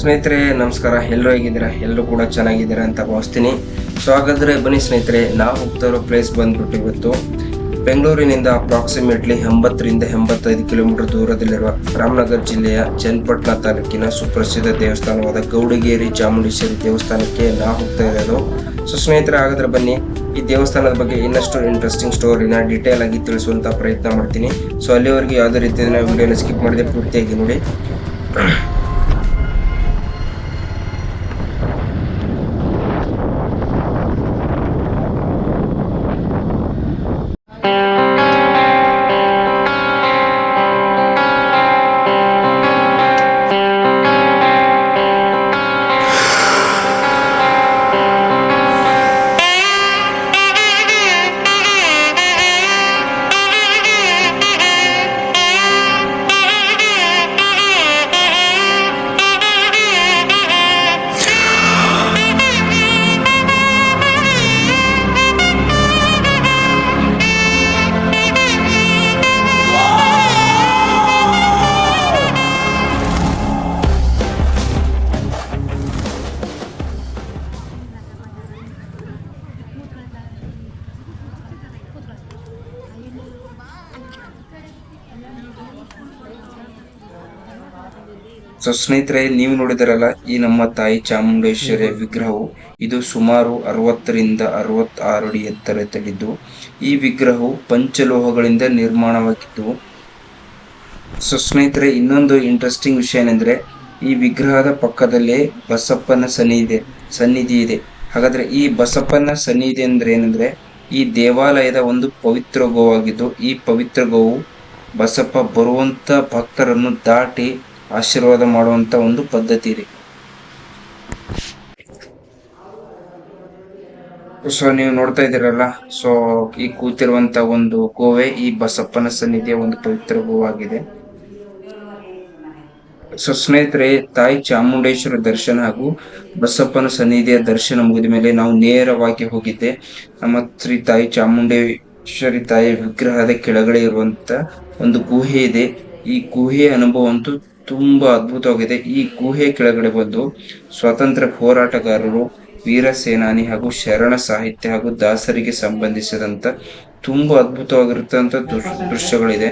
ಸ್ನೇಹಿತರೆ ನಮಸ್ಕಾರ. ಎಲ್ಲರೂ ಹೇಗಿದ್ದೀರಾ? ಎಲ್ಲರೂ ಕೂಡ ಚೆನ್ನಾಗಿದ್ದೀರಾ ಅಂತ ಭಾವಿಸ್ತೀನಿ. ಸೊ ಹಾಗಾದ್ರೆ ಬನ್ನಿ ಸ್ನೇಹಿತರೆ, ನಾವು ಹೋಗ್ತಾ ಇರೋ ಪ್ಲೇಸ್ ಬಂದ್ಬಿಟ್ಟು ಇವತ್ತು ಬೆಂಗಳೂರಿನಿಂದ ಅಪ್ರಾಕ್ಸಿಮೇಟ್ಲಿ 80ರಿಂದ 85 ಕಿಲೋಮೀಟರ್ ದೂರದಲ್ಲಿರುವ ರಾಮನಗರ ಜಿಲ್ಲೆಯ ಚನ್ನಪಟ್ಟಣ ತಾಲೂಕಿನ ಸುಪ್ರಸಿದ್ಧ ದೇವಸ್ಥಾನವಾದ ಗೌಡಗೇರಿ ಚಾಮುಂಡೇಶ್ವರಿ ದೇವಸ್ಥಾನಕ್ಕೆ ನಾವು ಹೋಗ್ತಾ ಇರೋದು. ಸೊ ಸ್ನೇಹಿತರೆ, ಹಾಗಾದ್ರೆ ಬನ್ನಿ ಈ ದೇವಸ್ಥಾನದ ಬಗ್ಗೆ ಇನ್ನಷ್ಟು ಇಂಟ್ರೆಸ್ಟಿಂಗ್ ಸ್ಟೋರಿನ ಡೀಟೇಲ್ ಆಗಿ ತಿಳಿಸುವಂತ ಪ್ರಯತ್ನ ಮಾಡ್ತೀನಿ. ಸೊ ಅಲ್ಲಿವರೆಗೆ ಯಾವುದೇ ರೀತಿಯ ವಿಡಿಯೋನ ಸ್ಕಿಪ್ ಮಾಡದೆ ಪೂರ್ತಿಯಾಗಿ ನೋಡಿ. ಸೊ ಸ್ನೇಹಿತರೆ, ನೀವು ನೋಡಿದಿರಲ್ಲ, ಈ ನಮ್ಮ ತಾಯಿ ಚಾಮುಂಡೇಶ್ವರಿಯ ವಿಗ್ರಹವು ಇದು ಸುಮಾರು 60ರಿಂದ 66 ಅಡಿ ಎತ್ತರದಲ್ಲಿದ್ದು ಈ ವಿಗ್ರಹವು ಪಂಚಲೋಹಗಳಿಂದ ನಿರ್ಮಾಣವಾಗಿದ್ದು. ಸೊ ಸ್ನೇಹಿತರೆ, ಇನ್ನೊಂದು ಇಂಟ್ರೆಸ್ಟಿಂಗ್ ವಿಷಯ ಏನೆಂದ್ರೆ ಈ ವಿಗ್ರಹದ ಪಕ್ಕದಲ್ಲೇ ಬಸಪ್ಪನ ಸನ್ನಿಧಿ ಇದೆ. ಹಾಗಾದ್ರೆ ಈ ಬಸಪ್ಪನ ಸನ್ನಿಧಿ ಅಂದ್ರೆ ಏನಂದ್ರೆ ಈ ದೇವಾಲಯದ ಒಂದು ಪವಿತ್ರ ಗೋವಾಗಿದ್ದು ಈ ಪವಿತ್ರ ಗೋವು ಬಸಪ್ಪ ಬರುವಂತ ಭಕ್ತರನ್ನು ದಾಟಿ ಆಶೀರ್ವಾದ ಮಾಡುವಂತ ಒಂದು ಪದ್ಧತಿ ಇದೆ. ಸೊ ನೀವು ನೋಡ್ತಾ ಇದ್ದೀರಲ್ಲ, ಸೊ ಈ ಕೂತಿರುವಂತ ಒಂದು ಗೋವೆ ಈ ಬಸಪ್ಪನ ಸನ್ನಿಧಿಯ ಒಂದು ಪವಿತ್ರ ಗೋವಾಗಿದೆ. ಸೊ ಸ್ನೇಹಿತರೆ, ತಾಯಿ ಚಾಮುಂಡೇಶ್ವರ ದರ್ಶನ ಹಾಗೂ ಬಸಪ್ಪನ ಸನ್ನಿಧಿಯ ದರ್ಶನ ಮುಗಿದ ಮೇಲೆ ನಾವು ನೇರವಾಗಿ ಹೋಗಿದ್ದೆ ನಮ್ಮ ಶ್ರೀ ತಾಯಿ ಚಾಮುಂಡೇಶ್ವರಿ ತಾಯಿ ವಿಗ್ರಹದ ಕೆಳಗಡೆ ಇರುವಂತ ಒಂದು ಗುಹೆ ಇದೆ. ಈ ಗುಹೆಯ ಅನುಭವ ಅಂತೂ ತುಂಬಾ ಅದ್ಭುತವಾಗಿದೆ. ಈ ಗುಹೆ ಕೆಳಗಡೆ ಬಂದು ಸ್ವಾತಂತ್ರ್ಯ ಹೋರಾಟಗಾರರು, ವೀರ ಸೇನಾನಿ ಹಾಗೂ ಶರಣ ಸಾಹಿತ್ಯ ಹಾಗೂ ದಾಸರಿಗೆ ಸಂಬಂಧಿಸಿದಂತ ತುಂಬಾ ಅದ್ಭುತವಾಗಿರುತ್ತಂತ ದೃಶ್ಯಗಳಿದೆ.